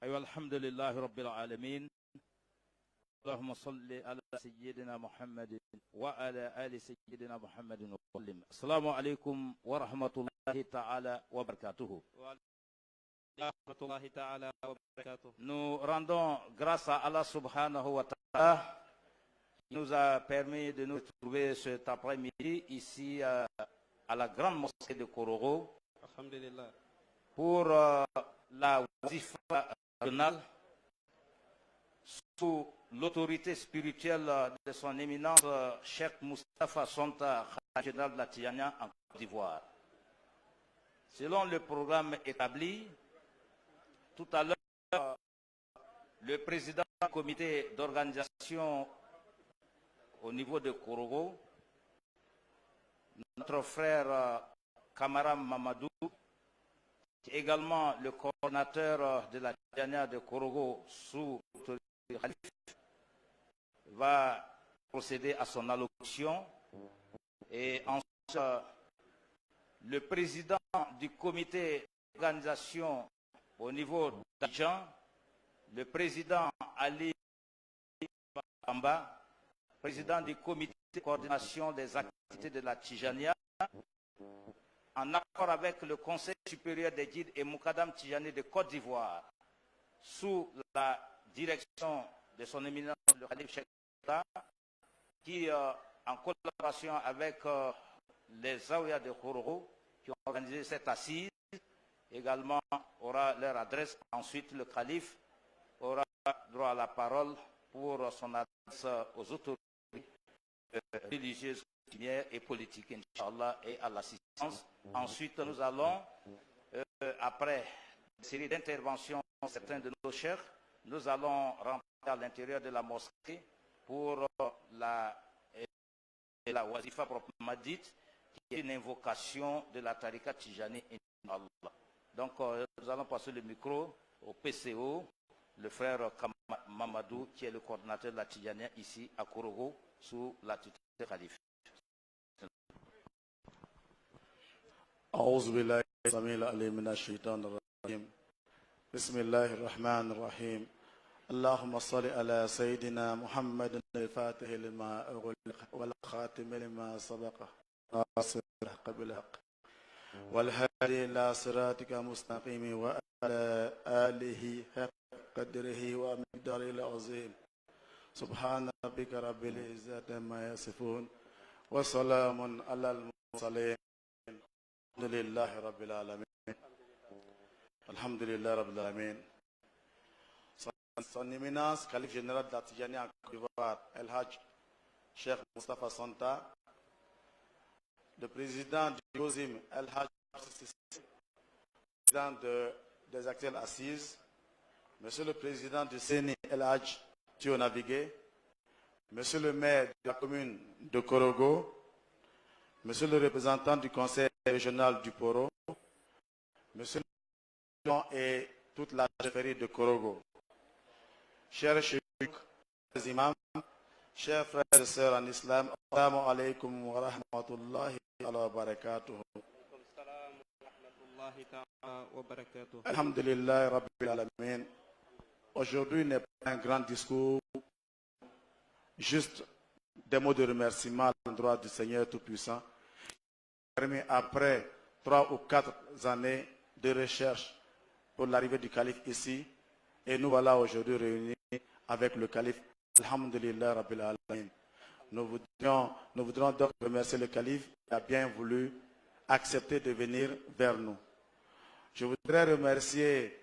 أيها الحمد لله رب العالمين اللهم صل على سيدنا محمد وعلى آل سيدنا محمد وسلم. السلام عليكم ورحمة الله تعالى وبركاته. Nous rendons grâce à Allah subhanahu wa ta'ala qui nous a permis de nous trouver cet après-midi ici à la grande mosquée de Kororo pour la wazifa régionale sous l'autorité spirituelle de son éminence Cheikh Moustapha Sonta, général de la Tijania en Côte d'Ivoire. Selon le programme établi, tout à l'heure, le président du comité d'organisation au niveau de Kororo, notre frère Kamara Mamadou, qui est également le coordinateur de la Tijania de Kororo sous l'autorité du Khalif, va procéder à son allocution. Et ensuite, le président du comité d'organisation au niveau d'Abidjan, le président Ali Bamba, président du comité de coordination des activités de la Tijania, en accord avec le Conseil supérieur des guides et Moukadam Tijani de Côte d'Ivoire, sous la direction de son éminence le Khalif Cheikh Moustapha, qui, en collaboration avec les Zaouia de Kororo, qui ont organisé cette assise, également aura leur adresse. Ensuite, le Khalif aura droit à la parole pour son adresse aux autorités religieuses et politiques, Inch'Allah, et à l'assistance. Ensuite, nous allons, après une série d'interventions de certains de nos chers, nous allons rentrer à l'intérieur de la mosquée pour la wazifa proprement dite, qui est une invocation de la tariqa Tijani, Inch'Allah. Donc, nous allons passer le micro au PCO, le frère Mamadou, qui est le coordinateur de la Tijania ici à Kororo, sous la tutelle du Khalif. أعوذ بالله السميع العليم من الشيطان الرجيم بسم الله الرحمن الرحيم اللهم صل على سيدنا محمد الفاتح لما أغلق والخاتم لما سبق ناصر الحق بالحق والهادي إلى صراطك المستقيم وعلى آله حق قدره ومقداره العظيم سبحان ربك رب العزة عما يصفون وسلام على المرسلين الحمد لله رب العالمين الحمد لله رب العالمين. Son éminence, Khalif général de la Tijania en Côte d'Ivoire, El Hadj Cheikh Moustapha Sonta, le président du COSIM, El Hadj, président des actuelles assises, monsieur le président du CENI, El Hadj Thio Navigué, monsieur le maire de la commune de Korogo, monsieur le représentant du conseil régional du Poro, monsieur le président et toute la chefferie de Korogo, chers cheikh, chers imams, chers frères et sœurs en islam, assalamu alaikum wa rahmatullahi wa barakatuh. Alhamdulillah rabbil alamin. Aujourd'hui n'est pas un grand discours, juste des mots de remerciement à l'endroit du Seigneur Tout-Puissant, permis après 3 ou 4 années de recherche pour l'arrivée du calife ici, et nous voilà aujourd'hui réunis avec le calife. Alhamdulillah Rabbil Alamin. Nous voudrions donc remercier le calife qui a bien voulu accepter de venir vers nous. Je voudrais remercier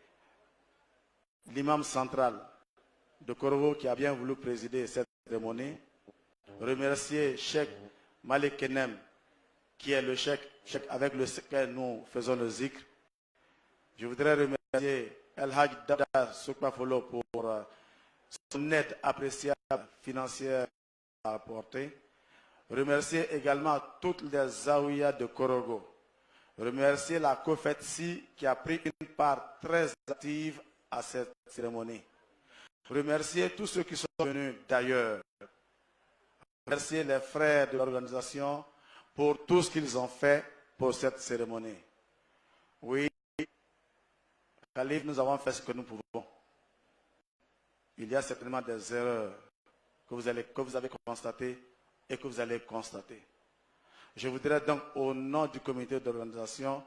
l'imam central de Kororo qui a bien voulu présider cette cérémonie. Remercier Cheikh Malik Kenem qui est le cheikh avec lequel nous faisons le zikr. Je voudrais remercier El Hadj Dada Soukpafolo pour son aide appréciable financière à apporter. Remercier également toutes les Zaouïas de Korogo. Remercier la Kofetsi qui a pris une part très active à cette cérémonie. Remercier tous ceux qui sont venus d'ailleurs. Remercier les frères de l'organisation pour tout ce qu'ils ont fait pour cette cérémonie. Oui, Khalif, nous avons fait ce que nous pouvons. il y a certainement des erreurs que vous avez constatées et que vous allez constater. Je voudrais donc, au nom du comité d'organisation,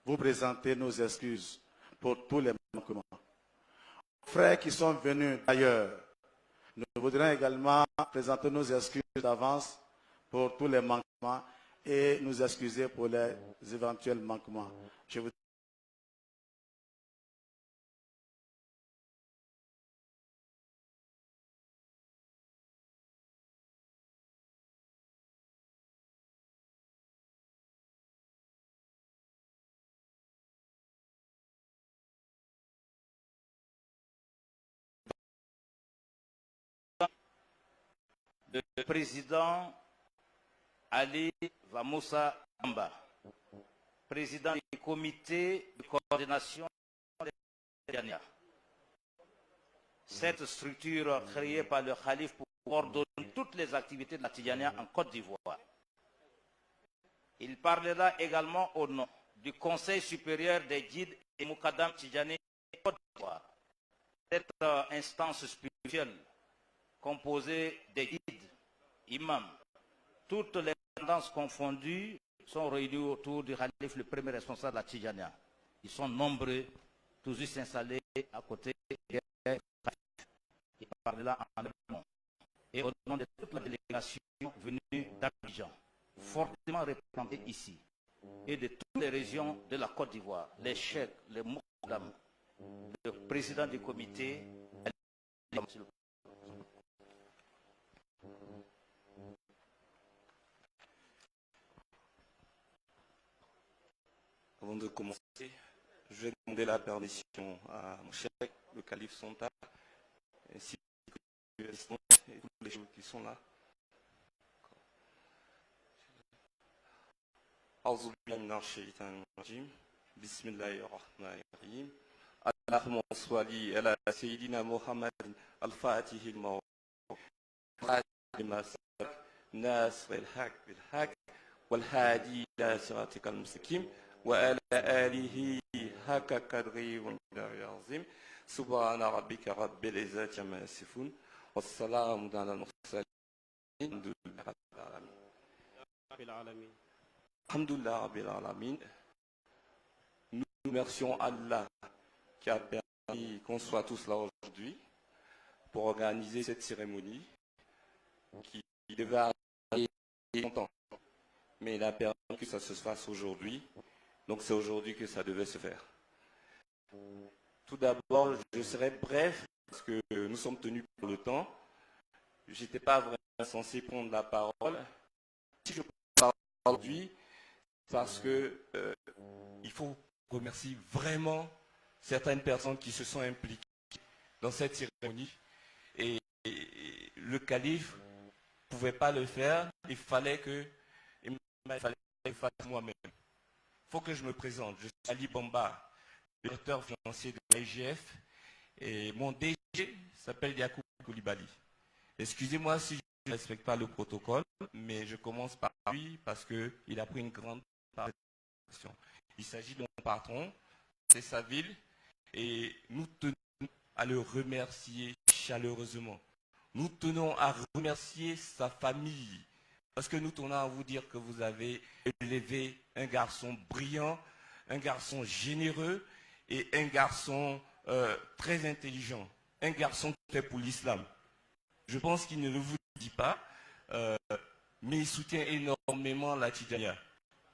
vous présenter nos excuses pour tous les manquements. Frères qui sont venus d'ailleurs, nous voudrions également présenter nos excuses d'avance pour tous les manquements et nous excuser pour les éventuels manquements. Je vous Le président Ali Vamoussa Amba, président du comité de coordination des Tidjaniya. Cette structure créée par le Khalif pour coordonner toutes les activités de la Tidjaniya en Côte d'Ivoire. Il parlera également au nom du Conseil supérieur des guides et Moukadam Tidjani Côte d'Ivoire. Cette instance spirituelle composée des guides, imams, toutes les tendances confondues sont réunies autour du Khalif, le premier responsable de la Tidjaniya. Ils sont nombreux, tous juste installés à côté du Khalif. Il parlera en nom et au nom de toute la délégation venue d'Abidjan, fortement représentée ici, et de toutes les régions de la Côte d'Ivoire, les chefs, les moukadam, le président du comité. Avant de commencer, je vais demander la permission à mon chef, le calife Sonta, ainsi que les assistants et tous les gens qui sont là. أعوذ بالله من الشيطان الرجيم بسم الله الرحمن الرحيم اللهم صل على سيدنا محمد الفاتح الموعود لما سبق ناصر الحق بالحق والهادي إلى صراطك المستقيم وعلى آله حق قدره ومقداره العظيم سبحان ربك رب العزة عما يصفون والسلام على المرسلين الحمد لله رب العالمين. Alhamdulillah Rabbil Alamin. Nous remercions Allah qui a permis qu'on soit tous là aujourd'hui pour organiser cette cérémonie qui devait arriver longtemps. Mais il a permis que ça se fasse aujourd'hui. Donc c'est aujourd'hui que ça devait se faire. Tout d'abord, je serai bref parce que nous sommes tenus pour le temps. Je n'étais pas vraiment censé prendre la parole. Si je parle aujourd'hui, parce que il faut remercier vraiment certaines personnes qui se sont impliquées dans cette cérémonie. Et le calife ne pouvait pas le faire, il fallait que je le fasse moi-même. Il faut que je me présente. Je suis Ali Bamba, directeur financier de l'IGF, et mon DG s'appelle Yacoub Koulibaly. Excusez-moi si je ne respecte pas le protocole, mais je commence par lui parce qu'il a pris une grande. Il s'agit de mon patron, c'est sa ville, et nous tenons à le remercier chaleureusement. Nous tenons à remercier sa famille, parce que nous tenons à vous dire que vous avez élevé un garçon brillant, un garçon généreux et un garçon très intelligent, un garçon qui fait pour l'islam. Je pense qu'il ne le vous dit pas, mais il soutient énormément la Tidjaniya,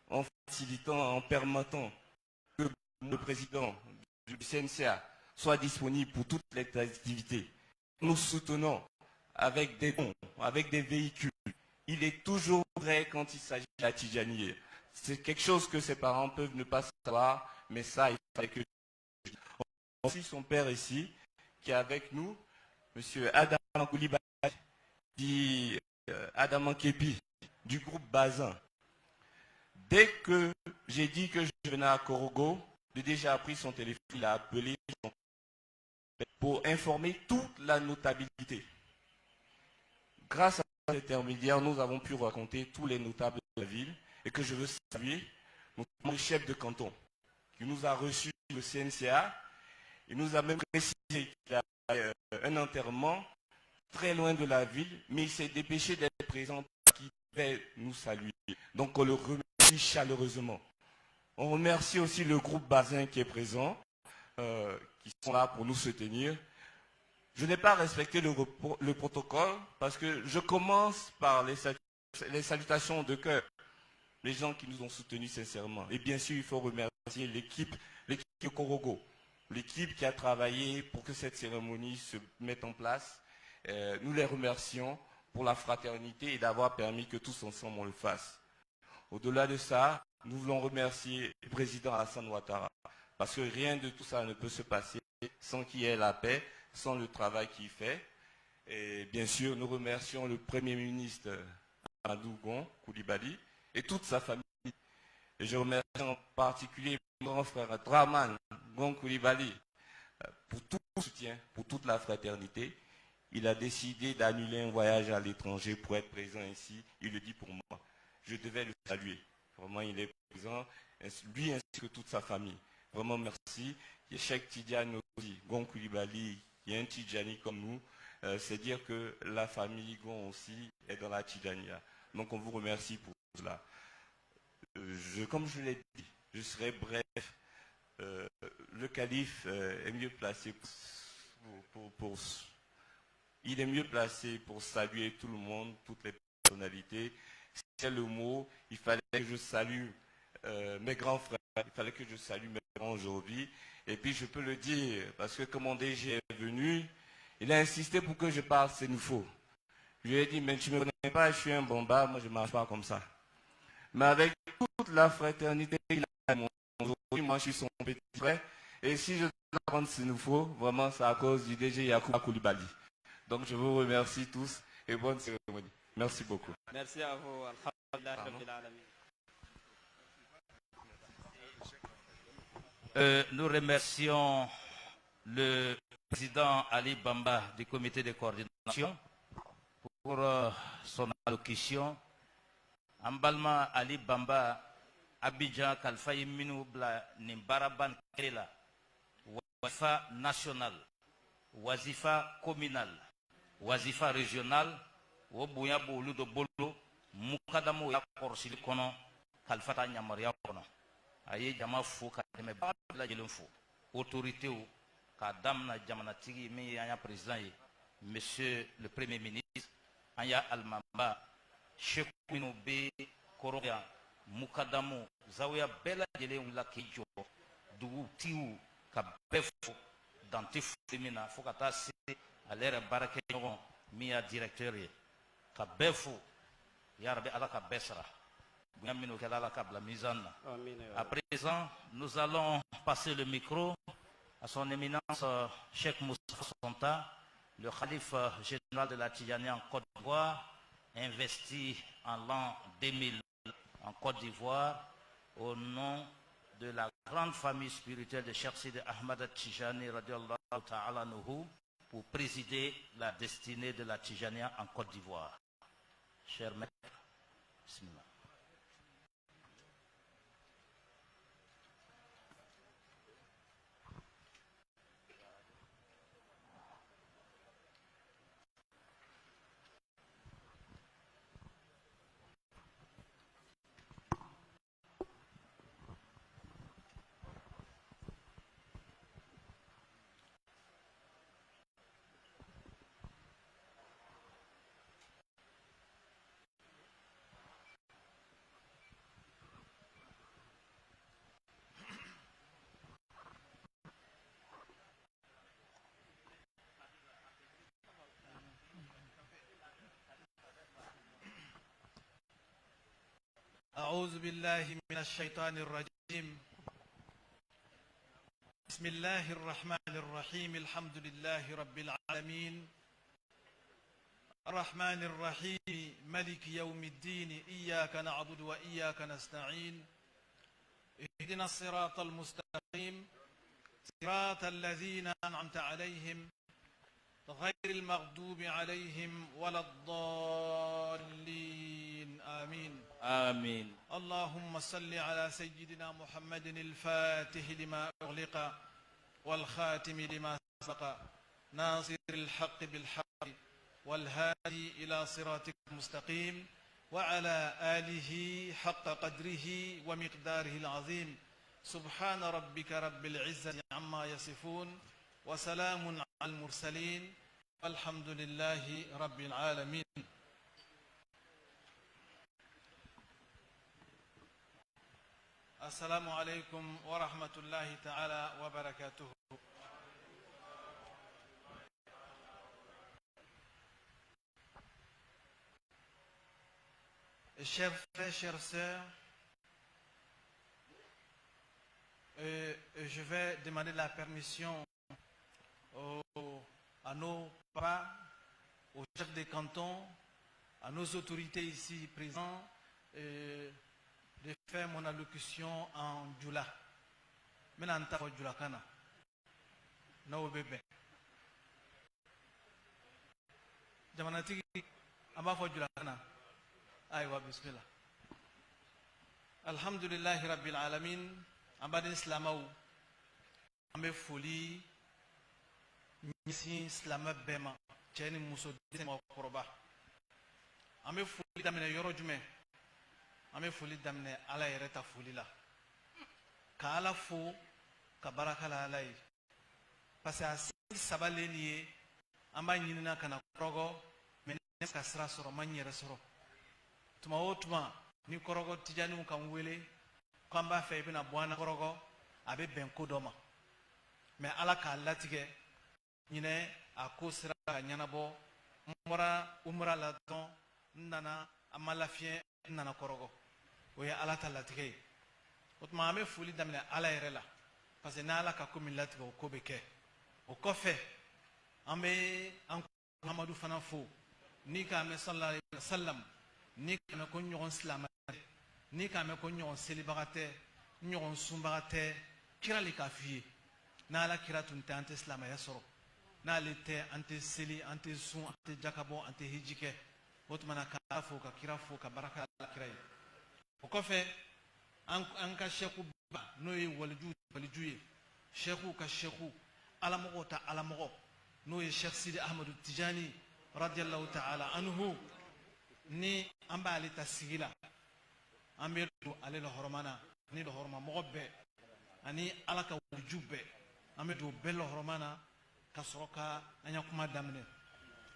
en facilitant, en permettant que le président du CNCA soit disponible pour toutes les activités. Nous soutenons avec des dons, avec des véhicules. Il est toujours prêt quand il s'agit de la Tidjaniya. C'est quelque chose que ses parents peuvent ne pas savoir, mais ça, il fallait que je dise. On a aussi son père ici, qui est avec nous, M. Adam Koulibaly, dit Adam Kepi, du groupe Bazin. Dès que j'ai dit que je venais à Korogo, j'ai déjà pris son téléphone, il a appelé pour informer toute la notabilité. Grâce à cet intermédiaire, nous avons pu raconter tous les notables de la ville et que je veux saluer notre chef de canton qui nous a reçus le CNCA. Il nous a même précisé qu'il a un enterrement très loin de la ville, mais il s'est dépêché d'être présent pour qu'il puisse nous saluer. Donc on le remercie chaleureusement. On remercie aussi le groupe Bazin qui est présent, qui sont là pour nous soutenir. Je n'ai pas respecté le protocole parce que je commence par les salutations de cœur, les gens qui nous ont soutenus sincèrement. Et bien sûr, il faut remercier l'équipe de Korogo, l'équipe qui a travaillé pour que cette cérémonie se mette en place. Nous les remercions pour la fraternité et d'avoir permis que tous ensemble on le fasse. Au-delà de ça, nous voulons remercier le président Hassan Ouattara, parce que rien de tout ça ne peut se passer sans qu'il y ait la paix, sans le travail qu'il fait. Et bien sûr, nous remercions le Premier ministre Amadou Gon Coulibaly et toute sa famille. Et je remercie en particulier mon grand frère Draman Gon Coulibaly pour tout le soutien, pour toute la fraternité. Il a décidé d'annuler un voyage à l'étranger pour être présent ici. Il le dit pour moi. Je devais le saluer. Vraiment, il est présent, lui ainsi que toute sa famille. Vraiment, merci. Il y a Cheikh Tidiane aussi, Gon Coulibaly, il y a un Tidjani comme nous. C'est dire que la famille Gon aussi est dans la Tidjania. Donc, on vous remercie pour cela. Comme je l'ai dit, je serai bref. Le calife est mieux placé il est mieux placé pour saluer tout le monde, toutes les personnalités. C'est le mot, il fallait que je salue mes grands frères, il fallait que je salue mes grands aujourd'hui. Et puis je peux le dire, parce que quand mon DG est venu, il a insisté pour que je parle Sénoufo. Je lui ai dit, mais tu ne me connais pas, je suis un bombard, moi je ne marche pas comme ça. Mais avec toute la fraternité qu'il a aujourd'hui, moi je suis son petit frère. Et si je dois prendre Sénoufo, vraiment c'est à cause du DG Yacouba Coulibaly. Donc je vous remercie tous et bonne cérémonie. Merci beaucoup. Merci à vous. Nous remercions le président Ali Bamba du comité de coordination pour son allocution. Ambalma Ali Bamba, Abidjan, Kalfaï Minoubla, Nimbaraban Kela, Wazifa national, Wazifa communal, Wazifa régional, Wobuya Boulou de Bolo, Mukadamo Yakorsil Kono, Kalfata Nyamaria Kono. Aye jama fo ka tɛmɛ bɛɛ lajɛlen fo autorité o ka damina jamanatigi min ye an ya président ye monsieur le premier ministre an ya alimamba sheikh minnu bɛ kɔrɔ yan mukadamu zawiya bɛɛ lajɛlen wulila k'i jɔ dugutigiw ka bɛɛ fo dante foli min na fo ka taa se ale yɛrɛ baarakɛɲɔgɔn min ya directeur ye ka bɛɛ fo yarabi ala ka bɛɛ sara. À présent, nous allons passer le micro à son éminence Cheikh Moustapha Sonta, le calife général de la Tidjania en Côte d'Ivoire, investi en l'an 2000 en Côte d'Ivoire, au nom de la grande famille spirituelle de Cheikh Sidi Ahmad Tidjani radiallahu ta'ala anhu, pour présider la destinée de la Tidjania en Côte d'Ivoire. Cher maître, bismillah. أعوذ بالله من الشيطان الرجيم. بسم الله الرحمن الرحيم. الحمد لله رب العالمين الرحمن الرحيم ملك يوم الدين. إياك نعبد وإياك نستعين. اهدنا الصراط المستقيم صراط الذين أنعمت عليهم غير المغضوب عليهم ولا الضالين. آمين آمين. اللهم صل على سيدنا محمد الفاتح لما أغلق والخاتم لما سبق ناصر الحق بالحق والهادي إلى صراطك المستقيم وعلى آله حق قدره ومقداره العظيم سبحان ربك رب العزة عما يصفون وسلام على المرسلين والحمد لله رب العالمين. السلام عليكم ورحمة الله تعالى وبركاته. Chers frères, chères sœurs, je vais demander la permission à nos papas, aux chefs des cantons, à nos autorités ici présents, de faire mon allocution en Djoula. Maintenant, je vais Djoula Kana. Non, bébé. Jamanati, Amba fo Djoula Kana. Aywa, bismillah. Alhamdulillahi Rabbil Alamin. Ambadin Islamaou. Ambe foli. Misi Islama Bema. Tcheni Mousso Dima Koroba. Ambe foli damine Yoro Jume. Ambe foli damine Ala Yereta foli la. Ka Ala fo. Ka baraka la Ala yi. Parce que à sabale lié. Amba nyinina kana korogo. Mene ka sira soro manyere soro. Tuma o tuma ni korogo tijani kan wele ko an b'a fɛ i bɛna bɔ an na kɔrɔgɔ a bɛ bɛn ko dɔ ma mais ala k'a latigɛ ɲinɛ a ko sera ka ɲɛnabɔ n bɔra umra la dɔrɔn n nana a ma lafiɲɛ n nana kɔrɔgɔ o ye ala ta latigɛ ye o tuma an bɛ foli daminɛ ala yɛrɛ la parce que ni ala ka ko min latigɛ o ko bɛ kɛ o kɔfɛ an bɛ an Muhamadu fana fo ni k'a mɛn sallallahu alaihi wa sallam ni k'a mɛn ko ɲɔgɔn silamɛ ni k'a mɛn ko ɲɔgɔn selibaga tɛ ɲɔgɔn sunbaga tɛ kira le k'a f'i ye n'ala kira tun tɛ an tɛ silamɛya sɔrɔ n'ale tɛ an tɛ seli an tɛ sun an tɛ jakabɔ an tɛ hiji kɛ o tuma na k'a fo ka kira fo ka baraka ala kira ye o kɔfɛ an ka sɛku ba n'o ye waliju ye sɛku ka sɛku alamɔgɔw ta alamɔgɔ n'o ye sɛk sidi ahmadu tijani radiyallahu ta'ala anhu ni an b'ale ta sigi la an bɛ don ale la hɔrɔma na ni la hɔrɔma mɔgɔ bɛɛ ani ala ka waliju bɛɛ an bɛ don bɛɛ la hɔrɔma na ka sɔrɔ ka an ya kuma daminɛ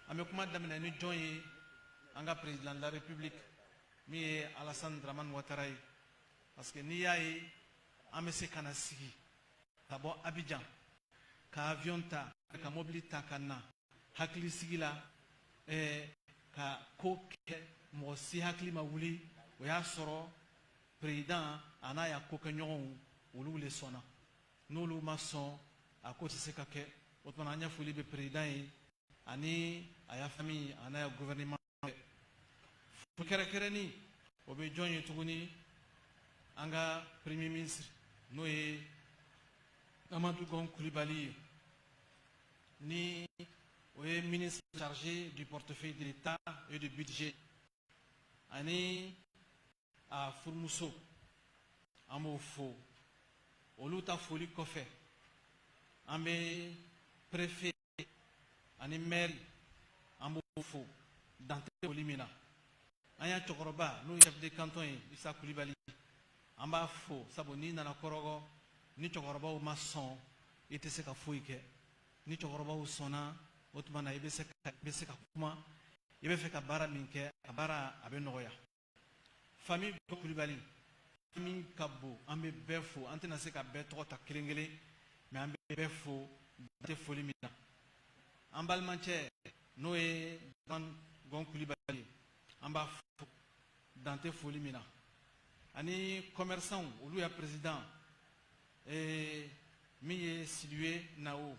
an bɛ kuma daminɛ ni jɔn ye an ka président de la république min ye Alassane Dramane Ouattara ye parce que n'i y'a ye an bɛ se ka na sigi ka bɔ Abidjan ka avion ta ka mobili ta ka na hakili sigi la ka ko kɛ mɔgɔ si hakili ma wuli o y'a sɔrɔ président a n'a y'a ko kɛ ɲɔgɔnw olu le sɔnna n'olu ma sɔn a ko tɛ se ka kɛ o tuma an ɲɛfɔli bɛ président ye ani a y'a famille a n'a y'a gouvernement bɛɛ fo kɛrɛnkɛrɛnni o bɛ jɔn ye tuguni an ka premier ministre n'o ye Amadou Gon Coulibaly ye ni o ye ministre chargé du portefeuille de l'État et du budget ani a furumuso an b'o fo olu ta foli kɔfɛ an bɛ préfet ani maire an b'o fo dantɛ foli min na an y'a cɛkɔrɔba n'o ye chef de canton ye Issa Coulibaly an b'a fo sabu n'i nana kɔrɔgɔ ni cɛkɔrɔbaw ma sɔn i tɛ se ka foyi kɛ ni cɛkɔrɔbaw sɔnna o tuma na i bɛ se ka kuma i bɛ fɛ ka baara min kɛ a baara a bɛ nɔgɔya famille Coulibaly famille ka bon an bɛ bɛɛ fo an tɛna se ka bɛɛ tɔgɔ ta kelen kelen mais an bɛ bɛɛ fo dantɛ foli min na an balimacɛ n'o ye Gon Coulibaly an b'a fo dantɛ foli min na ani commerçant olu ya président min ye Sidibe Nao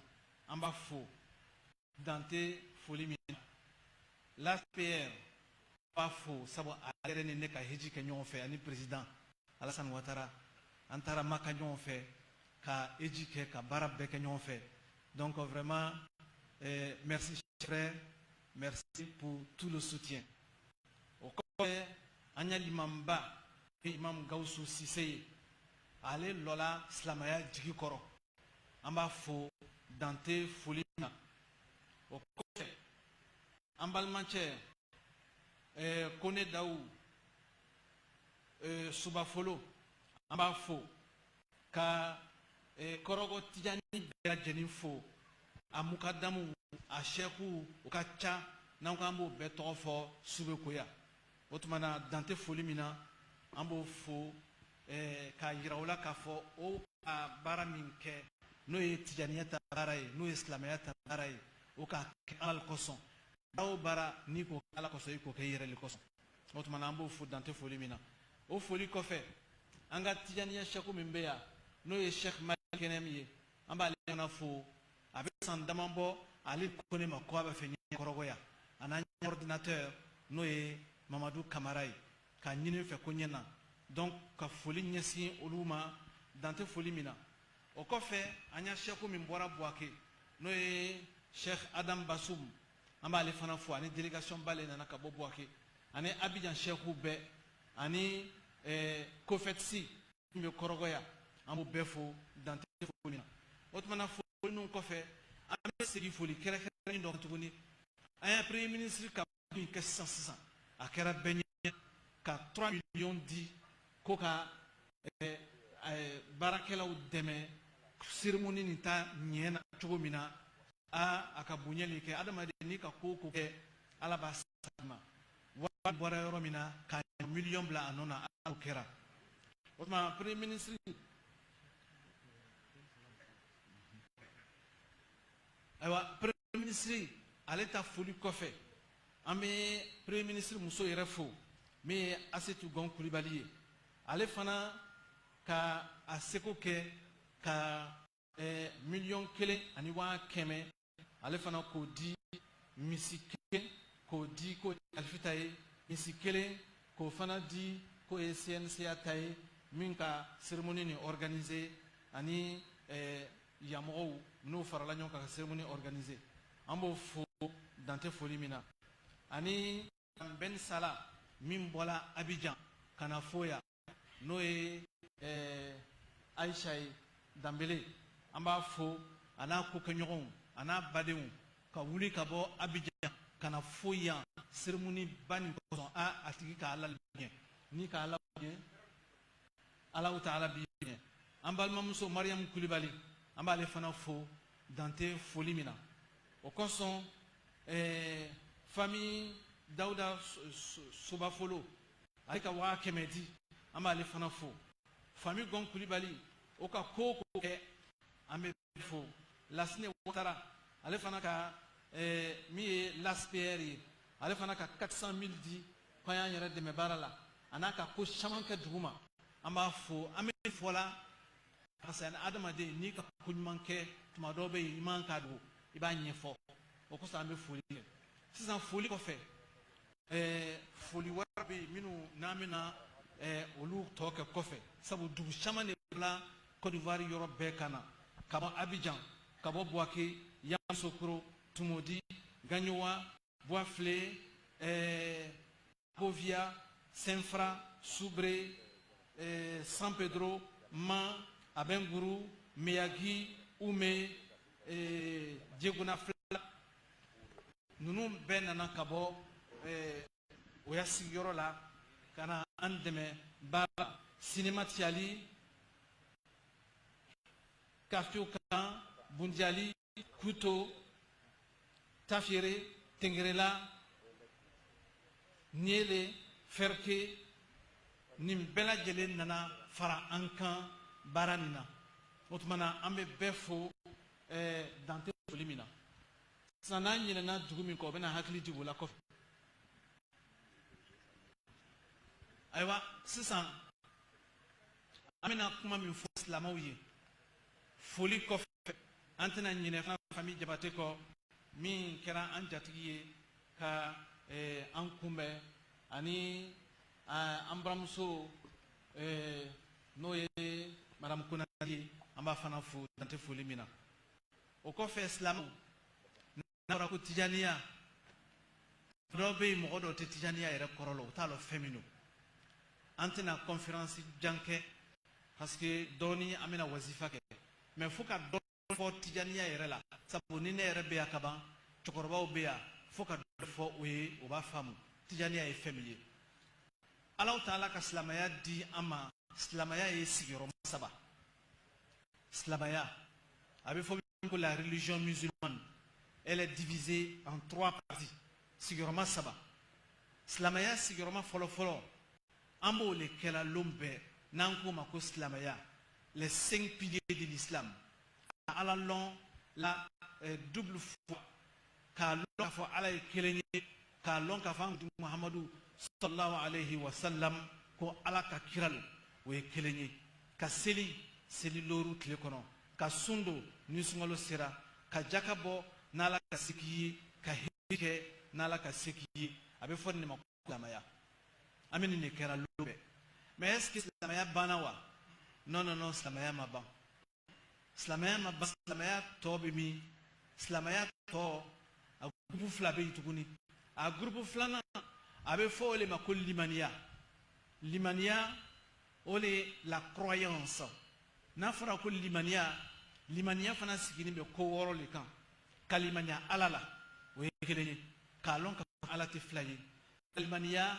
an b'a fo dantɛ foli min na l'APR b'a fo sabu a yɛrɛ ni ne ka hiji kɛ ɲɔgɔn fɛ ani président Alassane Ouattara an taara Maka ɲɔgɔn fɛ ka hiji kɛ ka baara bɛɛ kɛ ɲɔgɔn fɛ donc vraiment merci frère merci pour tout le soutien o kɔfɛ an ya limanba imam Gawusu Sise ye ale lɔla silamɛya jigi kɔrɔ an b'a fo dantɛ foli min na o kɔfɛ an balimacɛ Kone Dawu Subafolo an b'a fo ka Kɔrɔgɔ Tijani bɛɛ lajɛlen fo a mukadamu a sɛku o ka ca n'an ko an b'o bɛɛ tɔgɔ fɔ Subekoya o tuma na dan tɛ foli min na an b'o fo k'a yira o la k'a fɔ o ka baara min kɛ n'o ye Tijaniya ta baara ye n'o ye silamɛya ta baara ye o k'a kɛ Ala kosɔn baara o baara n'i k'o kɛ Ala kosɔn i k'o kɛ i yɛrɛ le kosɔn o tuma na an b'o fo dan tɛ foli min na o foli kɔfɛ an ka Tijaniya sɛku min bɛ yan n'o ye Sheikh Malik Kɛnɛmi ye an b'ale fana fo a bɛ san dama bɔ ale ko ne ma ko a bɛ fɛ ɲɛ Kɔrɔgɔ yan a n'an ordinateur n'o ye Mamadu Kamara ye ka ɲini fɛ ko ɲɛ na donc ka foli ɲɛsin olu ma dan tɛ foli min na o kɔfɛ an y'a sɛku min bɔra Buwake n'o ye Sheikh Adam Basum an b'ale fana fo ani délégation b'ale nana ka bɔ Buwake ani Abidjan sɛku bɛɛ ani Kofetsi min bɛ Kɔrɔgɔ yan an b'o bɛɛ fo dan tɛ foli min na o tuma na foli ninnu kɔfɛ an bɛ segin foli kɛrɛnkɛrɛnnen dɔ tuguni an y'a premier ministre ka min kɛ sisan a kɛra bɛɛ ɲɛ ka 3 millions di ko ka baarakɛlaw dɛmɛ cérémonie nin ta ɲɛ na cogo min na a ka bonyali kɛ adamaden n'i ka ko ko kɛ Ala b'a sara ma wari bɔra yɔrɔ min na ka million bila a nɔ na o kɛra o tuma premier ministre ayiwa premier ministre ale ta foli kɔfɛ an bɛ premier ministre muso yɛrɛ fo min ye Asetu Gon Kulibali ye ale fana ka a seko kɛ ka 1,500,000 ale fana k'o di misi kelen k'o di ko alifita ye misi kelen k'o fana di ko ye CNCA ta ye min ka cérémonie ni organiser ani yamɔgɔw n'o farala ɲɔgɔn kan ka cérémonie organiser an b'o fo dan tɛ foli min na ani Ben Sala min bɔla Abidjan ka na fo yan n'o ye Aisha ye Danbele an b'a fo a n'a kokɛɲɔgɔnw a n'a badenw ka wuli ka bɔ Abidjan ka na fo yan cérémonie ba nin kɔsɔn a tigi ka Ala ɲɛ ni ka Ala ɲɛ Alahu Taala b'i ɲɛ an balimamuso Mariam Kulibali an b'ale fana fo dan tɛ foli min na o kosɔn famille Dawuda Subafolo ale ka 100,000 di an b'ale fana fo famille Gon Kulibali o ka ko kɛ an bɛ fo Lasine Ouattara ale fana ka min ye l'ASPR ye ale fana ka 400,000 di ko an y'an yɛrɛ dɛmɛ baara la a n'a ka ko caman kɛ dugu ma an b'a fo an bɛ fɔ la parce que adamaden n'i ka ko ɲuman kɛ tuma dɔw bɛ yen i man k'a dogo i b'a ɲɛfɔ o kosɔn an bɛ foli kɛ sisan foli kɔfɛ foli wɛrɛ bɛ yen minnu n'an bɛna olu tɔ kɛ kɔfɛ sabu dugu caman de bila Côte d'Ivoire yɔrɔ bɛɛ ka na ka bɔ Abidjan ka bɔ Buwake Yamoussoukro Tumodi Gagnoa Boisflé Bovia Saint-Fra Soubré San Pedro Man Abengourou Meyagi Oumé Diegouna Fla ninnu bɛɛ nana ka bɔ o y'a sigiyɔrɔ la ka na an dɛmɛ baara Sinema Tiali Kafio Kan Bundiali Kuto Tafiere Tengerela Niele Ferke nin bɛɛ lajɛlen nana fara an kan baara nin na o tuma na an bɛ bɛɛ fo dan tɛ foli min na sisan n'an ɲinɛna dugu min kɔ o bɛ na hakili jigin o la kɔfɛ ayiwa sisan an bɛna kuma min fɔ silamɛw ye foli kɔfɛ an tɛna ɲinɛ fana famille Jabate kɔ min kɛra an jatigi ye ka an kunbɛn ani an baramuso n'o ye Madame Konate an b'a fana fo dan tɛ foli min na o kɔfɛ silamɛw n'a fɔra ko Tijaniya dɔw bɛ yen mɔgɔ dɔw tɛ Tijaniya yɛrɛ kɔrɔ la o t'a dɔn fɛn min don an tɛna conférence jan kɛ parce que dɔɔni an bɛna wazifa kɛ mais fo ka dɔ fɔ Tijaniya yɛrɛ la sabu ni ne yɛrɛ bɛ yan ka ban cɛkɔrɔbaw bɛ yan fo ka dɔ fɔ o ye o b'a faamu tijaniya ye fɛn min ye Allahu Taala ka silamɛya di an ma silamɛya ye sigiyɔrɔma 3 silamɛya a bɛ fɔ ko la religion musulmane elle est divisée en 3 parties sigiyɔrɔma 3 silamɛya sigiyɔrɔma fɔlɔ-fɔlɔ an b'o le kɛla lon bɛɛ n'an k'o ma ko silamɛya les 5 piliers de l'islam ala lɔn la double foi k'a lɔn k'a fɔ ala ye kelen ye k'a lɔn k'a fɔ an Muhamadu sallallahu alayhi wa sallam ko ala ka kira lo o ye kelen ye ka seli looru tile kɔnɔ ka sun don ni sunkalo sera ka jaka bɔ n'ala ka se k'i ye ka hiji kɛ n'ala ka se k'i ye a bɛ fɔ nin de ma ko silamɛya an bɛ nin de kɛra lon bɛɛ mais est-ce que silamɛya banna wa non silamɛya ma ban silamɛya ma ban silamɛya tɔ bɛ min silamɛya tɔ a groupe 2 bɛ yen tuguni a groupe 2nan a bɛ fɔ o de ma ko limaniya o de la croyance n'a fɔra ko limaniya fana sigilen bɛ ko 6 de kan ka limaniya ala la o ye kelen ye k'a lɔn ka fɔ ala tɛ 2 ye ka limaniya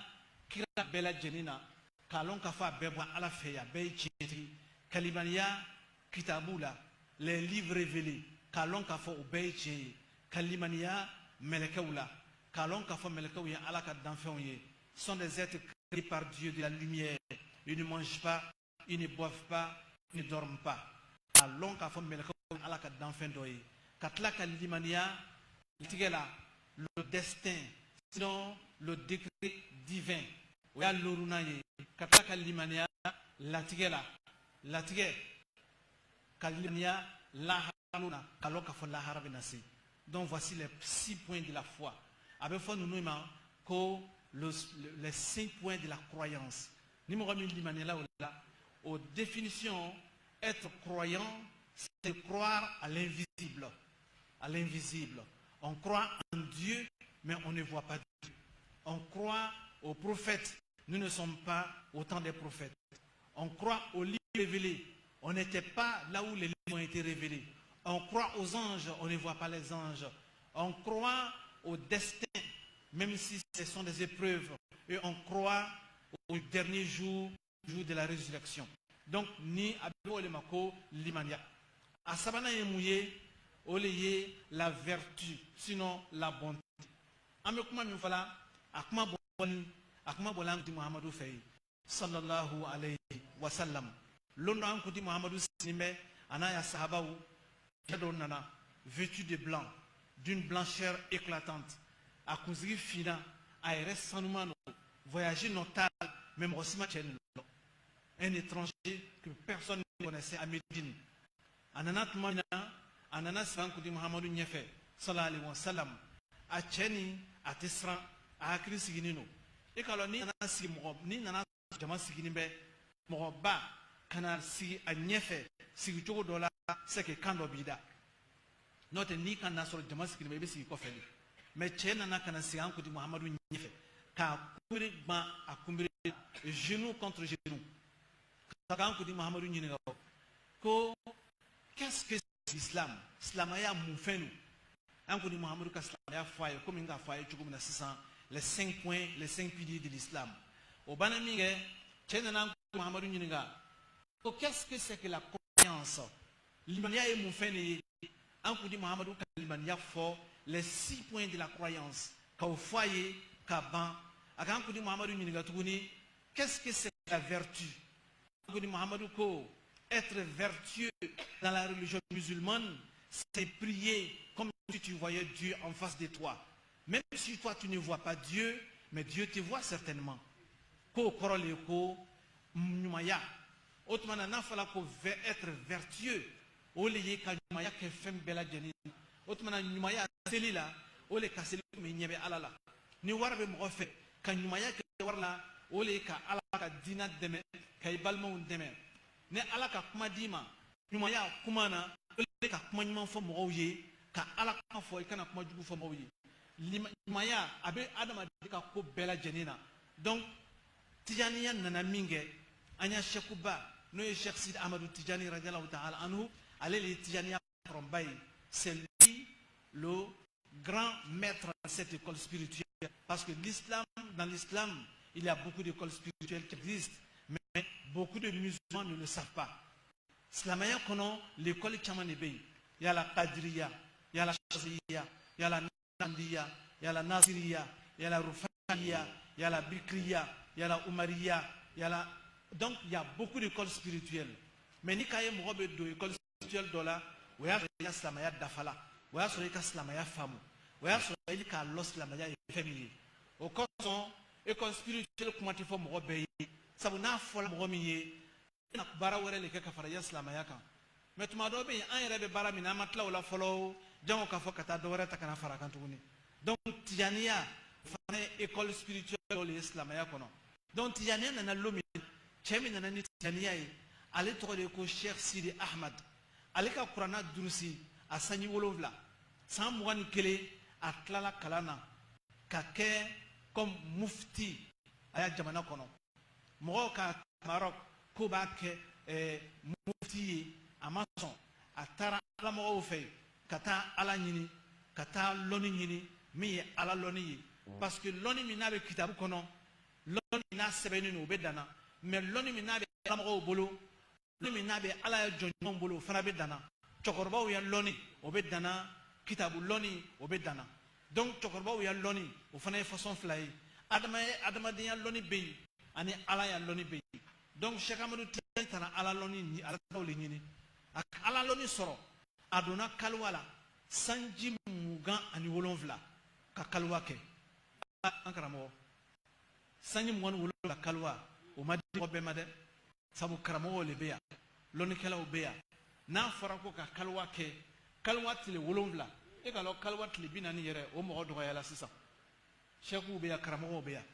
kira bɛɛ lajɛlen na k'a lɔn k'a fɔ a bɛɛ bɔ ala fɛ yan a bɛɛ ye tiɲɛtigi ka limaniya kitabu la les livres révélés k'a lɔn k'a fɔ o bɛɛ ye tiɲɛ ye ka limaniya mɛlɛkɛw la k'a lɔn k'a fɔ mɛlɛkɛw ye ala ka danfɛnw ye sont des êtres créés par Dieu de la lumière ils ne mangent pas ils ne boivent pas ils ne dorment pas k'a lɔn k'a fɔ mɛlɛkɛw ye ala ka danfɛn dɔ ye ka tila ka limaniya tigɛ la le destin sinon le décret divin o y'a loruna ye ka tila ka limaniya latigɛ la latigɛ ka limaniya lahara na ka lɔn k'a fɔ lahara bɛ na se donc voici les 6 points de la foi a bɛ fɔ ninnu ma ko les 5 points de la croyance ni mɔgɔ min limaniyala o la o définition être croyant c'est croire à l'invisible on croit en Dieu mais on ne voit pas Dieu on croit aux prophètes nous ne sommes pas au temps des prophètes on croit aux livres révélés on n'était pas là où les livres ont été révélés on croit aux anges on ne voit pas les anges on croit au destin même si ce sont des épreuves et on croit au dernier jour de la résurrection donc ni abo le mako limania a sabana ye muye o le ye la vertu sinon la bonté ame kuma min fala akuma bolan di Muhammadu fay sallallahu alayhi wa sallam londo an kuti Muhammadu sinime anaya sahabawu kado nana vêtu de blanc d'une blancheur éclatante a kunzigi fina a yɛrɛ sanuman no voyager notal même Osima Tchen un étranger que personne ne connaissait à Médine anana tumana anana sankudi Muhammadu ɲɛfɛ sallallahu alayhi wa sallam a Tcheni a tesran a hakili sigini no e k'a lɔn ni nana sigi mɔgɔ ni nana jama sigini bɛ mɔgɔ ba kana sigi a ɲɛfɛ sigi cogo dɔ la c'est que kan dɔ b'i da n'o tɛ n'i ka na sɔrɔ jama sigini bɛ i bɛ sigi kɔfɛ de mais cɛ nana kana sigi an kuti Muhammadu ɲɛfɛ k'a kunbiri gban a kunbiri genou contre genou k'an kuti Muhammadu ɲininka ko qu'est-ce que c'est l'islam silamɛya mun fɛn don an kuti Muhammadu ka silamɛya fɔ a ye komi n k'a fɔ a ye cogo min na sisan les 5 points les 5 piliers de l'islam o banna min kɛ cɛ nana an kuti Muhammadu ɲininka ko qu'est-ce que c'est que la croyance limaniya ye mun fɛn de ye an kuti Muhammadu ka limaniya fɔ les 6 points de la croyance k'o fɔ a ye ka ban a k'an kuti Muhammadu ɲininka tuguni qu'est-ce que c'est la vertu an kuti Muhammadu ko être vertueux dans la religion musulmane c'est prier comme si tu voyais Dieu en face de toi même si toi tu ne vois pas Dieu mais Dieu te voit certainement ko kɔrɔ le ko ɲumanya o tuma na n'a fɔra ko être vertueux o le ye ka ɲumanya kɛ fɛn bɛɛ lajɛlen o tuma na ɲumanya seli la o le ka seli komi ɲɛ bɛ ala la ni wari bɛ mɔgɔ fɛ ka ɲumanya kɛ wari la o le ka ala ka diinɛ dɛmɛ ka i balimaw dɛmɛ ni ala ka kuma d'i ma ɲumanya kuma na o le ka kuma ɲuman fɔ mɔgɔw ye ka ala kuma fɔ i kana kuma jugu fɔ mɔgɔw ye ɲumanya a bɛ adamaden ka ko bɛɛ lajɛlen na donc tijaniya nana min kɛ an y'a sɛkuba n'o ye Cheikh Sidi Amadou Tijani radiallahu ta'ala anhu ale le ye tijaniya kɔrɔnba ye c'est lui le grand maître de cette école spirituelle. Parce que dans l'islam, il y a beaucoup d'écoles spirituelles qui existent, mais beaucoup de musulmans ne le savent pas. Islamaya kono l'école Chamanébé, il y a la Qadriya, il y a la Shazriya, il y a la Nandiya, il y a la Naziriya, il y a la Rufaiya, il y a la Bikriya, il y a la Umariya, il y a la... Donc il y a beaucoup d'écoles spirituelles. Mais ni kaye mogobe do école spirituelle dola, oya Islamaya dafala, oya soyeka Islamaya famu, oya soyeka los Islamaya family. Au contraire, école spirituelle comment il faut mogobe, ça vous n'a fola mogomiye. Bara wɛrɛ le kɛ ka fara silamɛya kan mais tuma dɔ bɛ yen an yɛrɛ bɛ baara min na an ma tila o la fɔlɔ jango k'a fɔ ka taa dɔ wɛrɛ ta ka na fara kan tuguni donc tijaniya fana ye école spirituelle dɔ le ye silamɛya kɔnɔ donc tijaniya nana lo min cɛ min nana ni tijaniya ye ale tɔgɔ de ye ko Cheikh Sidi Ahmad ale ka kuranna durusi a sanji 7 san 21 a tilala kalan na ka kɛ comme mufti a y'a jamana kɔnɔ mɔgɔw ka Maroc ko b'a kɛ mufti ye a ma sɔn a taara alamɔgɔw fɛ ka taa ala ɲini ka taa lɔnni ɲini min ye ala lɔnni ye parce que lɔnni min n'a bɛ kitabu kɔnɔ lɔnni min n'a sɛbɛnnen don o bɛ danna mais lɔnni min n'a bɛ alamɔgɔw bolo lɔnni min n'a bɛ ala ye jɔnɲumanw bolo o fana bɛ danna cɛkɔrɔbaw ye lɔnni o bɛ danna kitabu lɔnni o bɛ danna donc cɛkɔrɔbaw ye lɔnni o fana ye façon 2 ye adamadenya lɔnni bɛ yen ani ala ya lɔnni bɛ yen. Donc Cheikh Amadou Tidiane tana ala lɔnni ni ala taw le ɲini a ala lɔnni sɔrɔ a donna kaliwa la sanji 27 ka kaliwa kɛ an karamɔgɔ sanji 27 kaliwa o ma di mɔgɔ bɛɛ ma dɛ sabu karamɔgɔw le bɛ yan lɔnnikɛlaw bɛ yan n'a fɔra ko ka kaliwa kɛ kaliwa tile 7 e ka lɔ kaliwa tile 40 yɛrɛ o mɔgɔ dɔgɔyala sisan sɛkiw bɛ yan karamɔgɔw bɛ yan